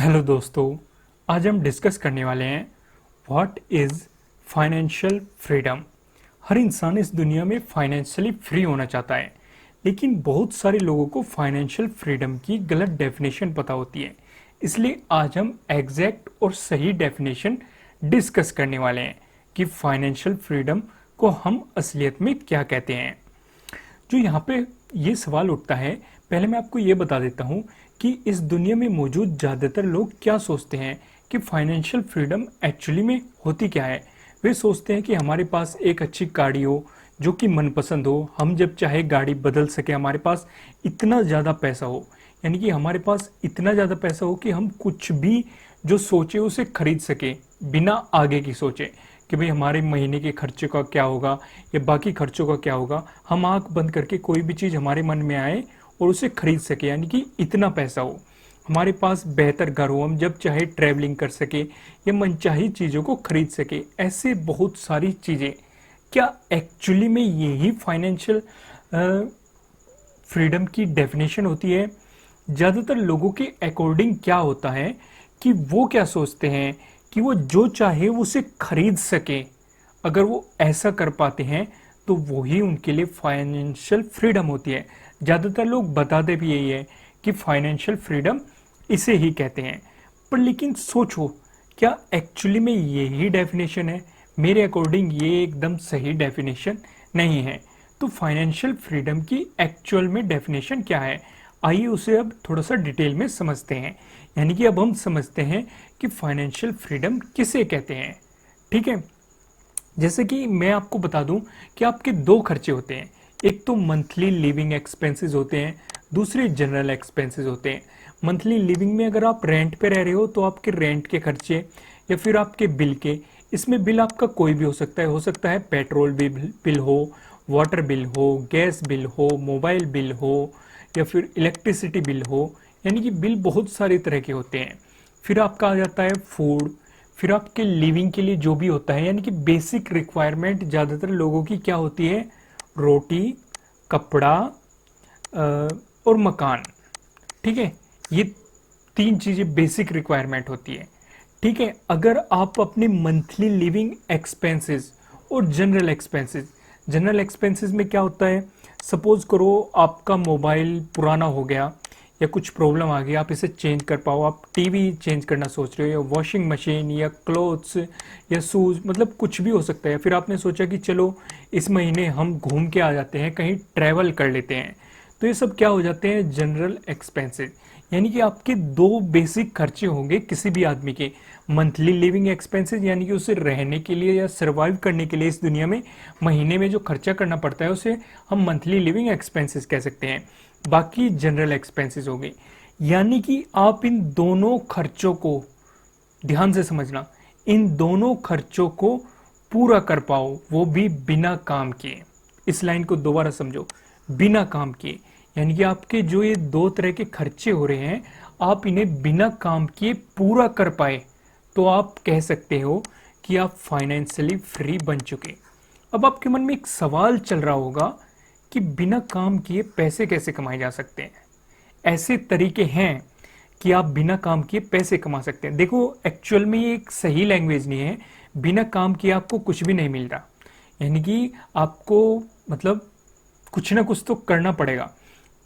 Hello दोस्तों, आज हम डिस्कस करने वाले हैं व्हाट इज़ फाइनेंशियल फ्रीडम। हर इंसान इस दुनिया में फाइनेंशियली फ्री होना चाहता है, लेकिन बहुत सारे लोगों को फाइनेंशियल फ्रीडम की गलत डेफिनेशन पता होती है। इसलिए आज हम एग्जैक्ट और सही डेफिनेशन डिस्कस करने वाले हैं कि फाइनेंशियल फ्रीडम को हम असलियत में क्या कहते हैं। जो यहाँ पे ये सवाल उठता है, पहले मैं आपको ये बता देता हूँ कि इस दुनिया में मौजूद ज़्यादातर लोग क्या सोचते हैं कि फाइनेंशियल फ्रीडम एक्चुअली में होती क्या है। वे सोचते हैं कि हमारे पास एक अच्छी गाड़ी हो जो कि मनपसंद हो, हम जब चाहे गाड़ी बदल सके, हमारे पास इतना ज़्यादा पैसा हो, यानी कि हमारे पास इतना ज़्यादा पैसा हो कि हम कुछ भी जो सोचे उसे खरीद सके बिना आगे की सोचे कि भाई हमारे महीने के खर्चे का क्या होगा या बाकी खर्चों का क्या होगा। हम आंख बंद करके कोई भी चीज़ हमारे मन में आए और उसे खरीद सके, यानी कि इतना पैसा हो, हमारे पास बेहतर घर हो, हम जब चाहे ट्रैवलिंग कर सके या मनचाही चीज़ों को खरीद सके। ऐसे बहुत सारी चीज़ें, क्या एक्चुअली में यही फाइनेंशियल फ्रीडम की डेफिनेशन होती है? ज़्यादातर लोगों के अकॉर्डिंग क्या होता है कि वो क्या सोचते हैं कि वो जो चाहे उसे खरीद सके। अगर वो ऐसा कर पाते हैं तो वही उनके लिए फाइनेंशियल फ्रीडम होती है। ज़्यादातर लोग बताते भी यही है कि फाइनेंशियल फ्रीडम इसे ही कहते हैं। पर लेकिन सोचो, क्या एक्चुअली में यही डेफिनेशन है? मेरे अकॉर्डिंग ये एकदम सही डेफिनेशन नहीं है। तो फाइनेंशियल फ्रीडम की एक्चुअल में डेफिनेशन क्या है, आइए उसे अब थोड़ा सा डिटेल में समझते हैं। यानी कि अब हम समझते हैं कि फाइनेंशियल फ्रीडम किसे कहते हैं। ठीक है, जैसे कि मैं आपको बता दूं कि आपके दो खर्चे होते हैं। एक तो मंथली लिविंग एक्सपेंसेस होते हैं, दूसरे जनरल एक्सपेंसेस होते हैं। मंथली लिविंग में अगर आप रेंट पे रह रहे हो तो आपके रेंट के खर्चे या फिर आपके बिल के, इसमें बिल आपका कोई भी हो सकता है पेट्रोल बिल हो, वाटर बिल हो, गैस बिल हो, मोबाइल बिल हो या फिर इलेक्ट्रिसिटी बिल हो, यानी कि बिल बहुत सारे तरह के होते हैं। फिर आपका आ जाता है फूड, फिर आपके लिविंग के लिए जो भी होता है, यानी कि बेसिक रिक्वायरमेंट ज़्यादातर लोगों की क्या होती है, रोटी, कपड़ा और मकान। ठीक है, ये तीन चीज़ें बेसिक रिक्वायरमेंट होती है। ठीक है, अगर आप अपने मंथली लिविंग एक्सपेंसेस और जनरल एक्सपेंसेस में क्या होता है, सपोज करो आपका मोबाइल पुराना हो गया या कुछ प्रॉब्लम आ गई, आप इसे चेंज कर पाओ, आप टीवी चेंज करना सोच रहे हो या वॉशिंग मशीन या क्लोथ्स या शूज़, मतलब कुछ भी हो सकता है। फिर आपने सोचा कि चलो इस महीने हम घूम के आ जाते हैं, कहीं ट्रैवल कर लेते हैं। तो ये सब क्या हो जाते हैं, जनरल एक्सपेंसेस। यानी कि आपके दो बेसिक खर्चे होंगे किसी भी आदमी के, मंथली लिविंग एक्सपेंसेस यानी कि उसे रहने के लिए या सरवाइव करने के लिए इस दुनिया में महीने में जो खर्चा करना पड़ता है उसे हम मंथली लिविंग एक्सपेंसेस कह सकते हैं। बाकी जनरल एक्सपेंसेस हो गई। यानी कि आप इन दोनों खर्चों को ध्यान से समझना, इन दोनों खर्चों को पूरा कर पाओ, वो भी बिना काम किए। इस लाइन को दोबारा समझो, बिना काम किए। यानी कि आपके जो ये दो तरह के खर्चे हो रहे हैं, आप इन्हें बिना काम किए पूरा कर पाए तो आप कह सकते हो कि आप फाइनेंशियली फ्री बन चुके। अब आपके मन में एक सवाल चल रहा होगा कि बिना काम किए पैसे कैसे कमाए जा सकते हैं। ऐसे तरीके हैं कि आप बिना काम किए पैसे कमा सकते हैं। देखो, एक्चुअल में ये एक सही लैंग्वेज नहीं है। बिना काम किए आपको कुछ भी नहीं मिल रहा, यानी कि आपको मतलब कुछ ना कुछ तो करना पड़ेगा।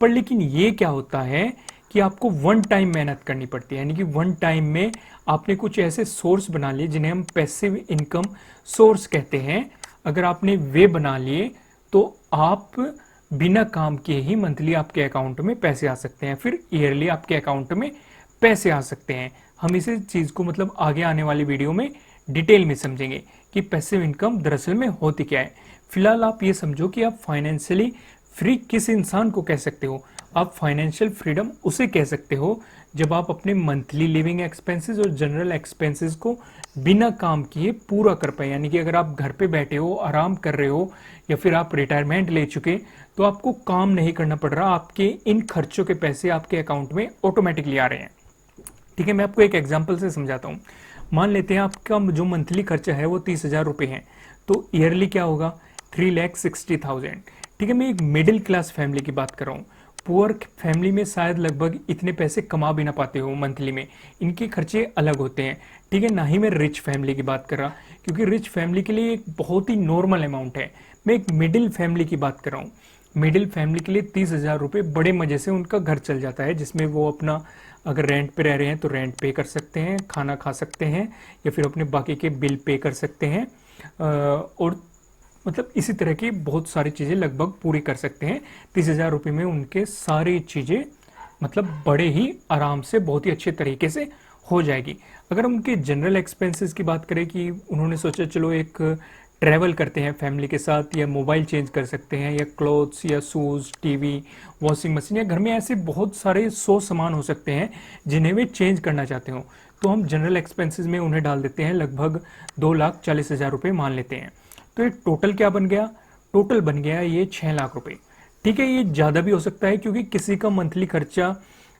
पर लेकिन ये क्या होता है कि आपको वन टाइम मेहनत करनी पड़ती है, यानी कि वन टाइम में आपने कुछ ऐसे सोर्स बना लिए जिन्हें हम पैसिव इनकम सोर्स कहते हैं। अगर आपने वे बना लिए तो आप बिना काम किए ही मंथली आपके अकाउंट में पैसे आ सकते हैं, फिर ईयरली आपके अकाउंट में पैसे आ सकते हैं। हम इस चीज़ को मतलब आगे आने वाली वीडियो में डिटेल में समझेंगे कि पैसिव इनकम दरअसल में होती क्या है। फिलहाल आप ये समझो कि आप फाइनेंशियली फ्री किस इंसान को कह सकते हो। आप फाइनेंशियल फ्रीडम उसे कह सकते हो जब आप अपने मंथली लिविंग एक्सपेंसेस और जनरल एक्सपेंसेस को बिना काम किए पूरा कर पाए। यानी कि अगर आप घर पे बैठे हो, आराम कर रहे हो या फिर आप रिटायरमेंट ले चुके, तो आपको काम नहीं करना पड़ रहा, आपके इन खर्चों के पैसे आपके अकाउंट में ऑटोमेटिकली आ रहे हैं। ठीक है, मैं आपको एक एग्जाम्पल से समझाता हूँ। मान लेते हैं आपका जो मंथली खर्चा है वो 30,000 रुपये है, तो ईयरली क्या होगा, 3,60,000। ठीक है, मैं एक मिडिल क्लास फैमिली की बात कर रहा हूँ। पुअर फैमिली में शायद लगभग इतने पैसे कमा भी ना पाते हो मंथली में, इनके खर्चे अलग होते हैं। ठीक है, ना ही मैं रिच फैमिली की बात कर रहा, क्योंकि रिच फैमिली के लिए एक बहुत ही नॉर्मल अमाउंट है। मैं एक मिडिल फैमिली की बात कर रहा हूँ। मिडिल फैमिली के लिए 30,000 रुपये बड़े मजे से उनका घर चल जाता है, जिसमें वो अपना अगर रेंट पे रह रहे हैं तो रेंट पे कर सकते हैं, खाना खा सकते हैं, या फिर अपने बाकी के बिल पे कर सकते हैं, और मतलब इसी तरह की बहुत सारी चीज़ें लगभग पूरी कर सकते हैं। 30,000 रुपये में उनके सारी चीज़ें मतलब बड़े ही आराम से बहुत ही अच्छे तरीके से हो जाएगी। अगर हम उनके जनरल एक्सपेंसेस की बात करें कि उन्होंने सोचा चलो एक ट्रैवल करते हैं फैमिली के साथ, या मोबाइल चेंज कर सकते हैं, या क्लोथ्स या शूज़, टीवी, वॉशिंग मशीन, या घर में ऐसे बहुत सारे 100 सामान हो सकते हैं जिन्हें वे चेंज करना चाहते हो, तो हम जनरल एक्सपेंसेस में उन्हें डाल देते हैं लगभग 2,40,000 रुपये मान लेते हैं। तो ये टोटल क्या बन गया? टोटल बन गया ये 6 लाख रुपए। ठीक है, ये ज़्यादा भी हो सकता है क्योंकि किसी का मंथली खर्चा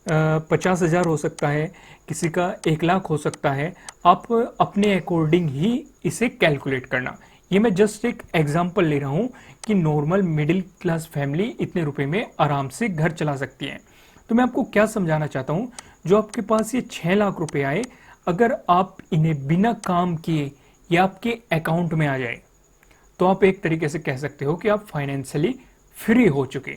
50,000 हो सकता है, किसी का 1 लाख हो सकता है। आप अपने अकॉर्डिंग ही इसे कैलकुलेट करना। ये मैं जस्ट एक एग्जांपल ले रहा हूँ कि नॉर्मल मिडिल क्लास फैमिली इतने रुपए में आराम से घर चला सकती है। तो मैं आपको क्या समझाना चाहता हूँ, जो आपके पास ये 6 लाख रुपए आए, अगर आप इन्हें बिना काम किए या आपके अकाउंट में आ जाए, तो आप एक तरीके से कह सकते हो कि आप फाइनेंशियली फ्री हो चुके।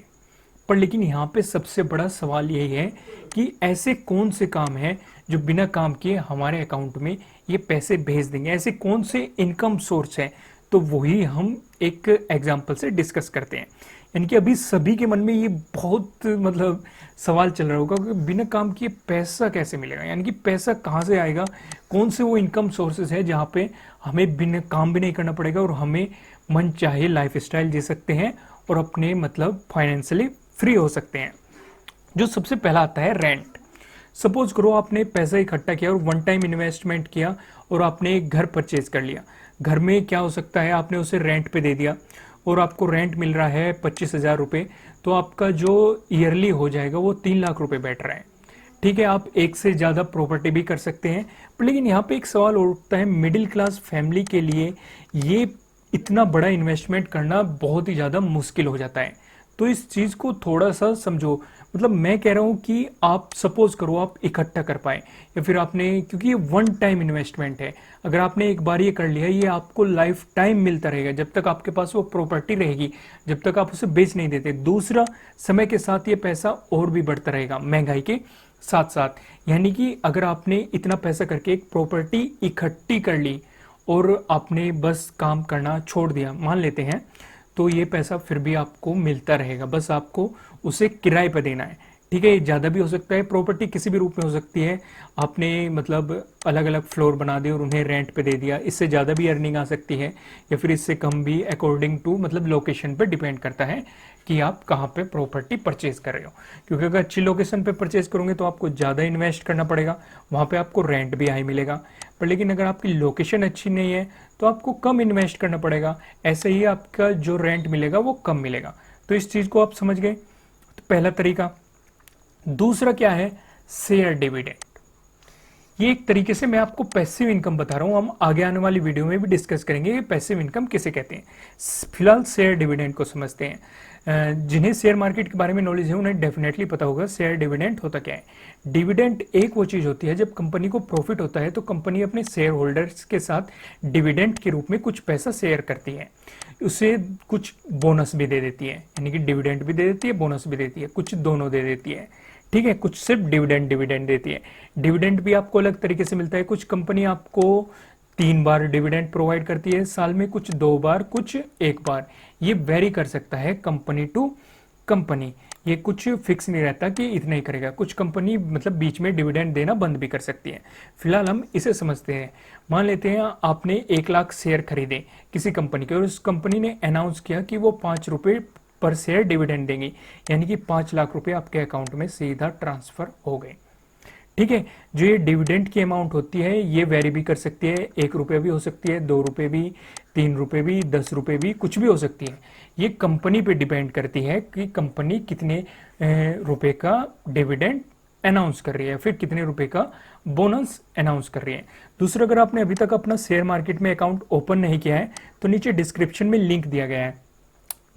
पर लेकिन यहाँ पे सबसे बड़ा सवाल यही है कि ऐसे कौन से काम हैं जो बिना काम किए हमारे अकाउंट में ये पैसे भेज देंगे, ऐसे कौन से इनकम सोर्स हैं? तो वही हम एक एग्जाम्पल से डिस्कस करते हैं। यानी कि अभी सभी के मन में ये बहुत मतलब सवाल चल रहा होगा कि बिना काम किए पैसा कैसे मिलेगा, यानी कि पैसा कहाँ से आएगा, कौन से वो इनकम सोर्सेज है जहाँ पे हमें बिना काम भी नहीं करना पड़ेगा और हमें मन चाहे लाइफ स्टाइल जी सकते हैं और अपने मतलब फाइनेंशियली फ्री हो सकते हैं। जो सबसे पहला आता है रेंट। सपोज करो आपने पैसा इकट्ठा किया और वन टाइम इन्वेस्टमेंट किया और आपने एक घर परचेज कर लिया। घर में क्या हो सकता है, आपने उसे रेंट पे दे दिया और आपको रेंट मिल रहा है 25,000 रुपये, तो आपका जो ईयरली हो जाएगा वो 3 लाख रुपए बैठ रहा है। ठीक है, आप एक से ज़्यादा प्रॉपर्टी भी कर सकते हैं, पर लेकिन यहाँ पे एक सवाल उठता है, मिडिल क्लास फैमिली के लिए ये इतना बड़ा इन्वेस्टमेंट करना बहुत ही ज़्यादा मुश्किल हो जाता है। तो इस चीज़ को थोड़ा सा समझो। मतलब मैं कह रहा हूँ कि आप सपोज करो आप इकट्ठा कर पाए, या फिर आपने, क्योंकि ये वन टाइम इन्वेस्टमेंट है, अगर आपने एक बार ये कर लिया, ये आपको लाइफ टाइम मिलता रहेगा जब तक आपके पास वो प्रॉपर्टी रहेगी, जब तक आप उसे बेच नहीं देते। दूसरा, समय के साथ ये पैसा और भी बढ़ता रहेगा महंगाई के साथ साथ। यानी कि अगर आपने इतना पैसा करके एक प्रॉपर्टी इकट्ठी कर ली और आपने बस काम करना छोड़ दिया, मान लेते हैं, तो ये पैसा फिर भी आपको मिलता रहेगा, बस आपको उसे किराए पर देना है। ठीक है, ये ज़्यादा भी हो सकता है, प्रॉपर्टी किसी भी रूप में हो सकती है, आपने मतलब अलग अलग फ्लोर बना दिए और उन्हें रेंट पे दे दिया, इससे ज़्यादा भी अर्निंग आ सकती है या फिर इससे कम भी, अकॉर्डिंग टू मतलब लोकेशन पे डिपेंड करता है कि आप कहाँ पे प्रॉपर्टी परचेज कर रहे हो। क्योंकि अगर अच्छी लोकेशन पे परचेज करोगे तो आपको ज़्यादा इन्वेस्ट करना पड़ेगा, वहाँ पे आपको रेंट भी हाई मिलेगा। पर लेकिन अगर आपकी लोकेशन अच्छी नहीं है तो आपको कम इन्वेस्ट करना पड़ेगा, ऐसे ही आपका जो रेंट मिलेगा वो कम मिलेगा। तो इस चीज़ को आप समझ गए, तो पहला तरीका। दूसरा क्या है, शेयर डिविडेंड। ये एक तरीके से मैं आपको पैसिव इनकम बता रहा हूं, हम आगे आने वाली वीडियो में भी डिस्कस करेंगे कि पैसिव इनकम किसे कहते हैं। फिलहाल शेयर डिविडेंड को समझते हैं। जिन्हें शेयर मार्केट के बारे में नॉलेज है उन्हें डेफिनेटली पता होगा शेयर डिविडेंड होता क्या है। डिविडेंड एक वो चीज होती है, जब कंपनी को प्रॉफिट होता है तो कंपनी अपने शेयर होल्डर्स के साथ डिविडेंड के रूप में कुछ पैसा शेयर करती है, उसे कुछ बोनस भी दे देती है, यानी कि डिविडेंड भी दे देती है, बोनस भी देती है, कुछ दोनों दे देती है। ठीक है, कुछ सिर्फ डिविडेंड डिविडेंड देती है। डिविडेंड भी आपको अलग तरीके से मिलता है, कुछ कंपनी आपको 3 बार डिविडेंड प्रोवाइड करती है साल में, कुछ 2 बार, कुछ 1 बार। ये वेरी कर सकता है कंपनी टू कंपनी, ये कुछ फिक्स नहीं रहता कि इतना ही करेगा। कुछ कंपनी मतलब बीच में डिविडेंड देना बंद भी कर सकती है। फिलहाल हम इसे समझते हैं। मान लेते हैं आपने 1 लाख शेयर खरीदे किसी कंपनी के और उस कंपनी ने अनाउंस किया कि वो 5 रुपये पर शेयर डिविडेंड देंगी, यानी कि 5 लाख रुपए आपके अकाउंट में सीधा ट्रांसफर हो गए। ठीक है, जो ये डिविडेंड की अमाउंट होती है ये वेरी भी कर सकती है, 1 रुपये भी हो सकती है, 2 रुपये भी, 3 रुपये भी, 10 रुपये भी, कुछ भी हो सकती है। ये कंपनी पे डिपेंड करती है कि कंपनी कितने रुपए का डिविडेंड अनाउंस कर रही है, फिर कितने रुपए का बोनस अनाउंस कर रही है। दूसरा, अगर आपने अभी तक अपना शेयर मार्केट में अकाउंट ओपन नहीं किया है तो नीचे डिस्क्रिप्शन में लिंक दिया गया है,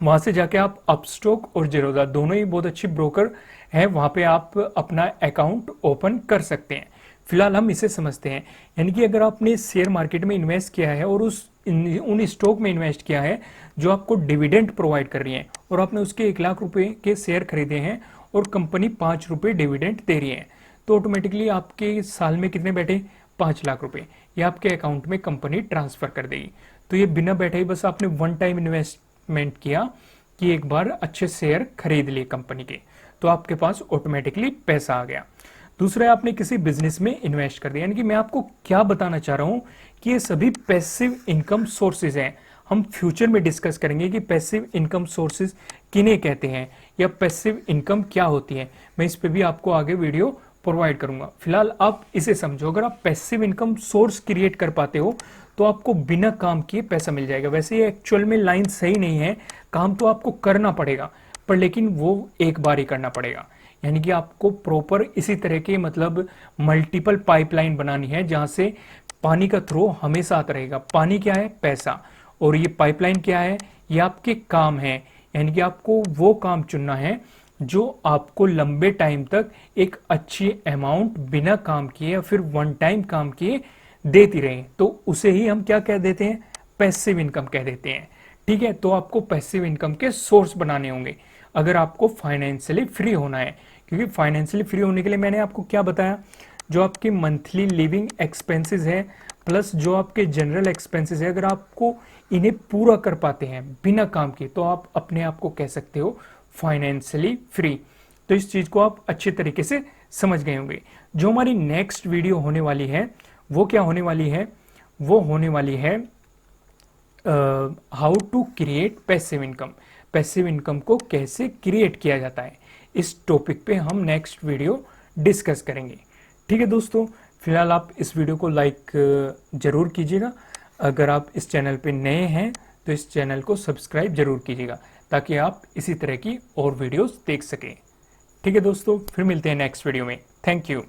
वहां से जाके आप अपस्टॉक और जीरोधा दोनों ही बहुत अच्छी ब्रोकर हैं, वहां पे आप अपना अकाउंट ओपन कर सकते हैं। फिलहाल हम इसे समझते हैं, यानी कि अगर आपने शेयर मार्केट में इन्वेस्ट किया है और उन स्टॉक में इन्वेस्ट किया है जो आपको डिविडेंड प्रोवाइड कर रही है, और आपने उसके 1 लाख रुपए के शेयर खरीदे हैं और कंपनी 5 रुपए डिविडेंड दे रही है, तो ऑटोमेटिकली आपके साल में कितने बैठे, 5 लाख रुपए, ये आपके अकाउंट में कंपनी ट्रांसफर कर देगी। तो ये बिना बैठे ही बस आपने वन टाइम इन्वेस्टमेंट किया कि एक बार अच्छे शेयर खरीद लिए कंपनी के, तो आपके पास ऑटोमेटिकली पैसा आ गया। दूसरा, आपने किसी बिजनेस में इन्वेस्ट कर दिया, यानी कि मैं आपको क्या बताना चाह रहा हूं कि ये सभी पैसिव इनकम सोर्सेज हैं। हम फ्यूचर में डिस्कस करेंगे कि पैसिव इनकम सोर्सेज किन्हें कहते हैं या पैसिव इनकम क्या होती है, मैं इस पे भी आपको आगे वीडियो प्रोवाइड करूंगा। फिलहाल आप इसे समझो, अगर आप पैसिव इनकम सोर्स क्रिएट कर पाते हो तो आपको बिना काम किए पैसा मिल जाएगा। वैसे ये एक्चुअल में लाइन सही नहीं है, काम तो आपको करना पड़ेगा, पर लेकिन वो एक बार ही करना पड़ेगा। यानी कि आपको प्रॉपर इसी तरह के मतलब मल्टीपल पाइपलाइन बनानी है जहां से पानी का थ्रो हमेशा आता रहेगा। पानी क्या है, पैसा, और ये पाइपलाइन क्या है, ये आपके काम है। यानी कि आपको वो काम चुनना है जो आपको लंबे टाइम तक एक अच्छी अमाउंट बिना काम किए या फिर वन टाइम काम किए देती रहे, तो उसे ही हम क्या कह देते हैं, पैसिव इनकम कह देते हैं। ठीक है, तो आपको पैसिव इनकम के सोर्स बनाने होंगे अगर आपको फाइनेंशियली फ्री होना है, क्योंकि फाइनेंशियली फ्री होने के लिए मैंने आपको क्या बताया, जो आपके मंथली लिविंग एक्सपेंसेस है प्लस जो आपके जनरल एक्सपेंसेस है, अगर आपको इन्हें पूरा कर पाते हैं बिना काम के, तो आप अपने आप को कह सकते हो फाइनेंशियली फ्री। तो इस चीज को आप अच्छे तरीके से समझ गए होंगे। जो हमारी नेक्स्ट वीडियो होने वाली है वो क्या होने वाली है, वो होने वाली है how to create passive income. Passive income को कैसे क्रिएट किया जाता है, इस टॉपिक पे हम नेक्स्ट वीडियो डिस्कस करेंगे। ठीक है दोस्तों, फिलहाल आप इस वीडियो को लाइक जरूर कीजिएगा। अगर आप इस चैनल पे नए हैं तो इस चैनल को सब्सक्राइब जरूर कीजिएगा ताकि आप इसी तरह की और वीडियोस देख सकें। ठीक है दोस्तों, फिर मिलते हैं नेक्स्ट वीडियो में। Thank you.